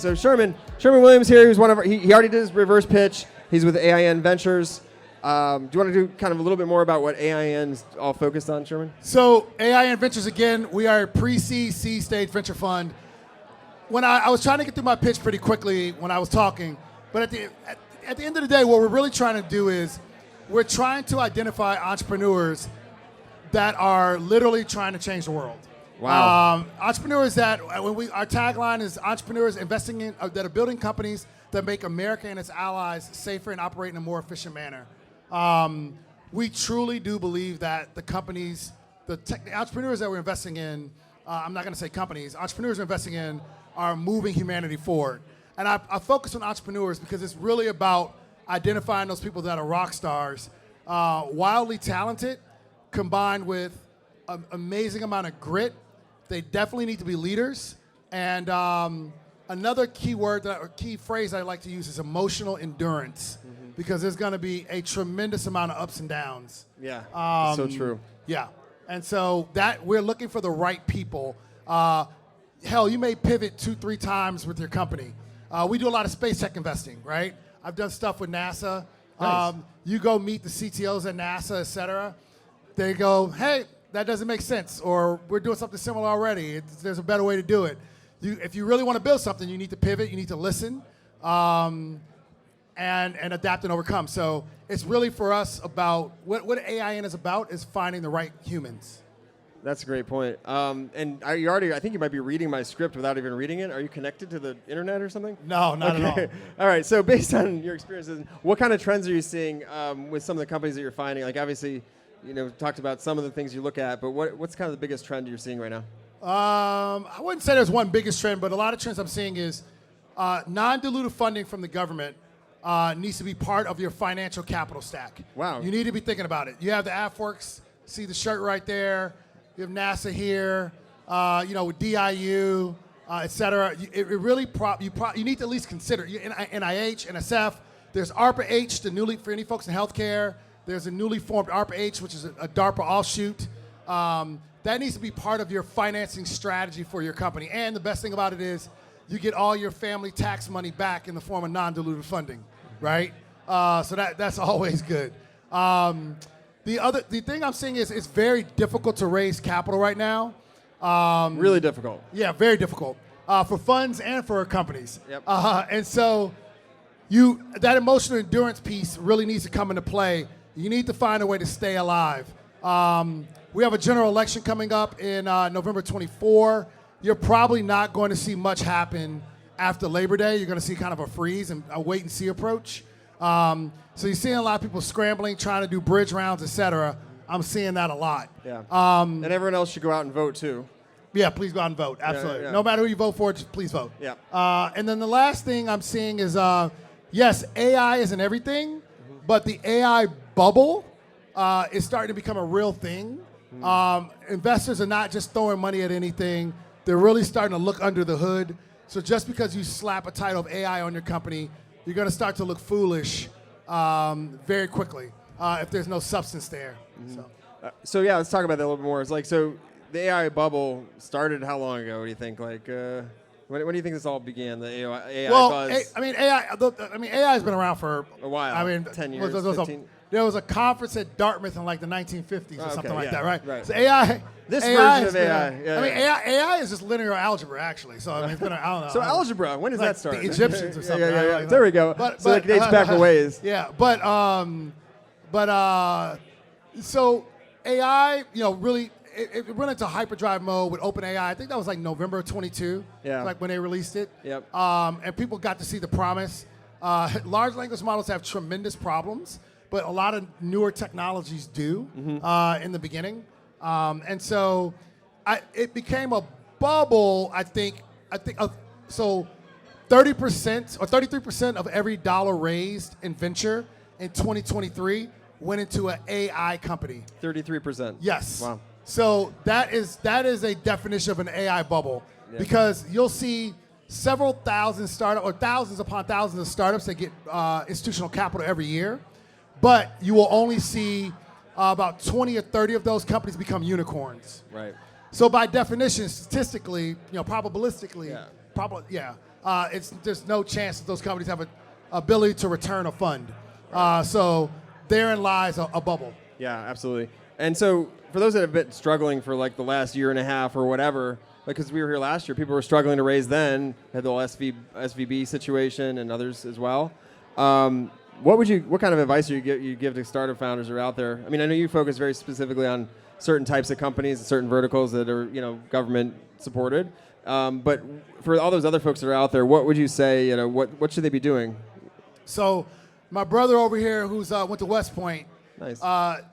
right, so Sherman Williams here. He was one of our, he already did his reverse pitch. He's with AIN Ventures. Do you want to do kind of a little bit more about what AIN is all focused on, Sherman? So AIN Ventures, again, we are a pre-seed, seed stage venture fund. When I was trying to get through my pitch pretty quickly when I was talking, but at the end of the day, what we're really trying to do is we're trying to identify entrepreneurs that are literally trying to change the world. Wow. Entrepreneurs that, our tagline is entrepreneurs investing in, that are building companies that make America and its allies safer and operate in a more efficient manner. We truly do believe that the companies, the entrepreneurs that we're investing in, I'm not going to say companies, entrepreneurs we're investing in are moving humanity forward. And I focus on entrepreneurs because it's really about identifying those people that are rock stars, wildly talented, combined with an amazing amount of grit. They definitely need to be leaders. And another key word, or key phrase I like to use is emotional endurance, because there's going to be a tremendous amount of ups and downs. Yeah, so true. Yeah, and so that we're looking for the right people. Hell, you may pivot 2-3 times with your company. We do a lot of space tech investing, right? I've done stuff with NASA. Nice. You go meet the CTOs at NASA, et cetera. They go, hey, that doesn't make sense, or we're doing something similar already. There's a better way to do it. If you really want to build something, you need to pivot, you need to listen, and adapt and overcome. So it's really for us about, what AIN is about is finding the right humans. That's a great point. And are you already, I think you might be reading my script without even reading it. Are you connected to the internet or something? No, not at all. All right, so based on your experiences, what kind of trends are you seeing with some of the companies that you're finding? Like obviously, talked about some of the things you look at, but what's kind of the biggest trend you're seeing right now? I wouldn't say there's one biggest trend, but a lot of trends I'm seeing is non-dilutive funding from the government needs to be part of your financial capital stack. Wow. You need to be thinking about it. You have the AFWorks, see the shirt right there. You have NASA here, with DIU, et cetera. It really you need to at least consider NIH, NSF. There's ARPA-H, for any folks in healthcare. There's a newly formed ARPA-H, which is a DARPA offshoot. That needs to be part of your financing strategy for your company. And the best thing about it is you get all your family tax money back in the form of non-dilutive funding, right? So that's always good. The thing I'm seeing is it's very difficult to raise capital right now. Really difficult. Yeah, very difficult for funds and for companies. Yep. And so that emotional endurance piece really needs to come into play. You need to find a way to stay alive. We have a general election coming up in November 24. You're probably not going to see much happen after Labor Day. You're going to see kind of a freeze and a wait and see approach. So you're seeing a lot of people scrambling, trying to do bridge rounds, et cetera. I'm seeing that a lot. Yeah. And everyone else should go out and vote too. Yeah, please go out and vote. Absolutely. Yeah. No matter who you vote for, just please vote. Yeah. And then the last thing I'm seeing is, yes, AI isn't everything, but the AI bubble is starting to become a real thing. Investors are not just throwing money at anything. They're really starting to look under the hood. So just because you slap a title of AI on your company, you're going to start to look foolish very quickly if there's no substance there. So yeah, let's talk about that a little bit more. It's like, so the AI bubble started how long ago? What do you think? Like, when do you think this all began? The AI buzz. AI has been around for a while. 10 years, 15. There was a conference at Dartmouth in like the 1950s or something like that, right? Right. So AI. This AI version of AI. AI is just linear algebra, actually. So it's been, I don't know. So algebra, when does that start? The Egyptians or something. Yeah. Right? There we go. So it dates back a ways. Yeah, so AI, really, it went into hyperdrive mode with OpenAI. I think that was like November 22. Yeah. Like when they released it. Yep. And people got to see the promise. Large language models have tremendous problems, but a lot of newer technologies do in the beginning. And so it became a bubble, I think so 30% or 33% of every dollar raised in venture in 2023 went into an AI company. 33%. Yes. Wow. So that is a definition of an AI bubble, because you'll see several thousand startups or thousands upon thousands of startups that get institutional capital every year, but you will only see about 20 or 30 of those companies become unicorns. Right. So by definition, statistically, probabilistically, there's no chance that those companies have an ability to return a fund. So therein lies a bubble. Yeah, absolutely. And so for those that have been struggling for like the last year and a half or whatever, because we were here last year, people were struggling to raise then, had the whole SVB situation and others as well. What kind of advice you give to startup founders who are out there? I mean, I know you focus very specifically on certain types of companies and certain verticals that are, government supported. But for all those other folks that are out there, what would you say, what should they be doing? So my brother over here who's went to West Point Nice.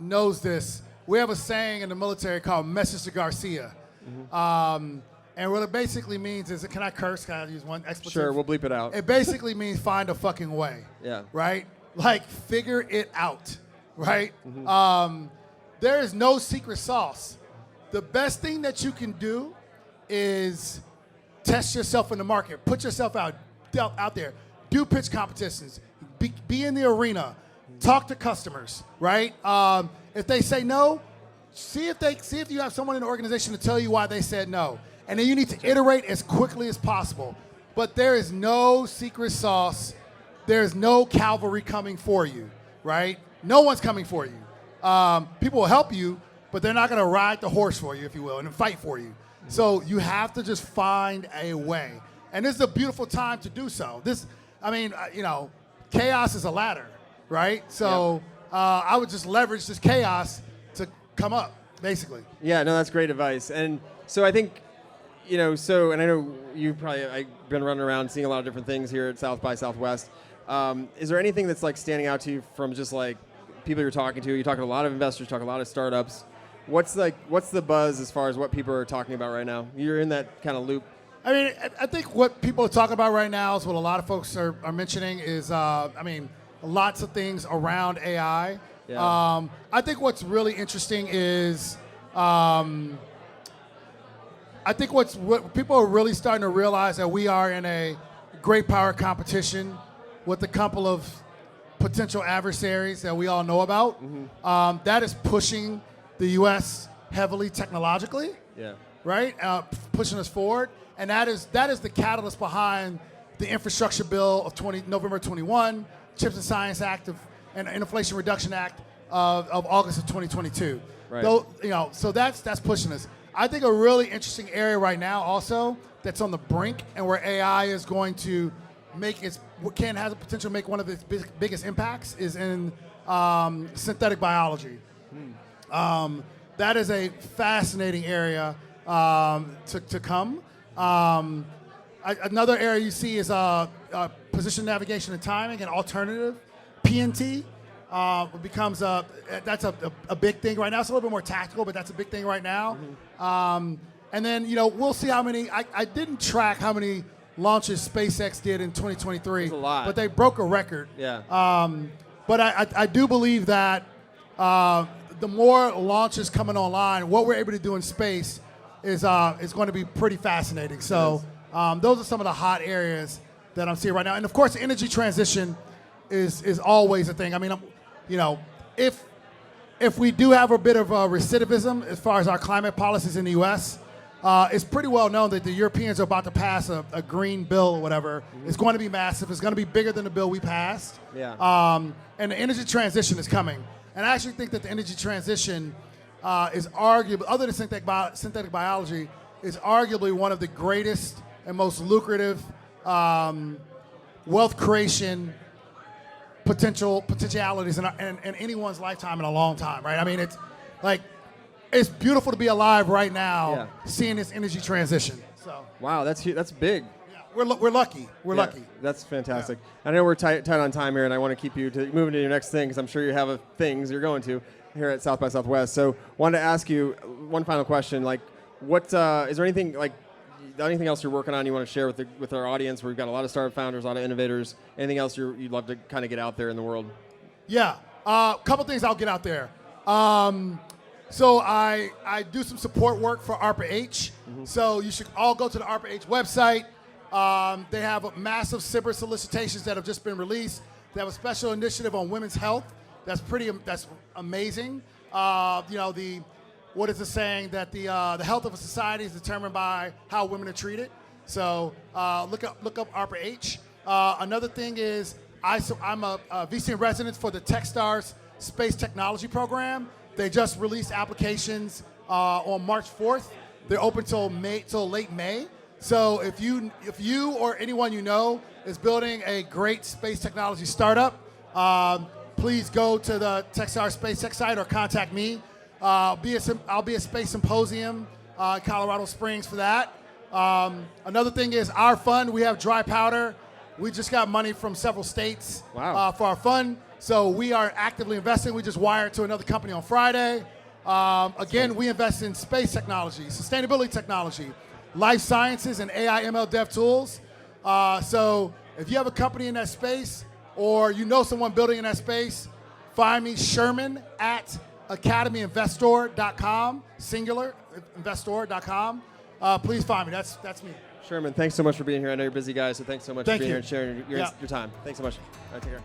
Knows this. We have a saying in the military called message to Garcia. Mm-hmm. And what it basically means is, can I curse? Can I use one expletive? Sure, we'll bleep it out. It basically means find a fucking way. Yeah. Right? Like, figure it out. Right? Mm-hmm. There is no secret sauce. The best thing that you can do is test yourself in the market. Put yourself out there. Do pitch competitions. Be in the arena. Talk to customers, right? If they say no, see if you have someone in the organization to tell you why they said no. And then you need to iterate as quickly as possible. But there is no secret sauce. There's no cavalry coming for you, right? No one's coming for you. People will help you, but they're not going to ride the horse for you, if you will, and fight for you. So you have to just find a way. And this is a beautiful time to do so. Chaos is a ladder. Right? So I would just leverage this chaos to come up, basically. Yeah, no, that's great advice. And so I think, and I know I've been running around seeing a lot of different things here at South by Southwest. Is there anything that's like standing out to you from just like people you're talking to? You talk to a lot of investors, talk to a lot of startups. What's the buzz as far as what people are talking about right now? You're in that kind of loop. I mean, I think what people are talking about right now is what a lot of folks are mentioning is, lots of things around AI. Yeah. I think what's really interesting is, I think what people are really starting to realize that we are in a great power competition with a couple of potential adversaries that we all know about. Mm-hmm. That is pushing the U.S. heavily technologically. Yeah. Right? Pushing us forward. And that is the catalyst behind the Infrastructure Bill of November 21, Chips and Science Act and Inflation Reduction Act of August of 2022. Right. So that's pushing us. I think a really interesting area right now also that's on the brink and where AI is going to has the potential to make one of its biggest impacts is in synthetic biology. That is a fascinating area to come. Another area you see is position navigation and timing, and alternative PNT becomes that's a big thing right now. It's a little bit more tactical, but that's a big thing right now. Mm-hmm. And then we'll see how many. I didn't track how many launches SpaceX did in 2023. That's a lot. But they broke a record. Yeah. But I do believe that the more launches coming online, what we're able to do in space is going to be pretty fascinating. So those are some of the hot areas that I'm seeing right now. And of course, the energy transition is always a thing. I mean, if we do have a bit of recidivism as far as our climate policies in the U.S., it's pretty well known that the Europeans are about to pass a green bill or whatever. Mm-hmm. It's going to be massive. It's going to be bigger than the bill we passed. Yeah. And the energy transition is coming. And I actually think that the energy transition is arguably, other than synthetic biology, is arguably one of the greatest and most lucrative wealth creation potentialities in anyone's lifetime in a long time, right? I mean, it's beautiful to be alive right now, seeing this energy transition. So wow, that's big. Yeah, we're lucky. We're lucky. That's fantastic. Yeah. I know we're tight on time here, and I want to keep you to moving to your next thing because I'm sure you have things you're going to here at South by Southwest. So, wanted to ask you one final question. Like, what is there anything else you're working on you want to share with our audience? We've got a lot of startup founders, a lot of innovators. Anything else you'd love to kind of get out there in the world? Yeah, a couple things I'll get out there. So I do some support work for ARPA-H. Mm-hmm. So you should all go to the ARPA-H website. They have massive cyber solicitations that have just been released. They have a special initiative on women's health. That's amazing. What is the saying that the health of a society is determined by how women are treated. So look up ARPA H. Another thing is I'm a VC in residence for the TechStars Space Technology Program. They just released applications on March 4th. They're open till late May. So if you or anyone you know is building a great space technology startup, please go to the TechStars Space Tech site or contact me. I'll be at Space Symposium in Colorado Springs for that. Another thing is our fund. We have dry powder. We just got money from several states for our fund. So we are actively investing. We just wired to another company on Friday. Again, we invest in space technology, sustainability technology, life sciences, and AI ML dev tools. So if you have a company in that space or you know someone building in that space, find me, Sherman, at academyinvestor.com, singular, investor.com. Please find me. That's me. Sherman, thanks so much for being here. I know you're busy guys, so thanks so much for being here and sharing your time. Thanks so much. All right, take care.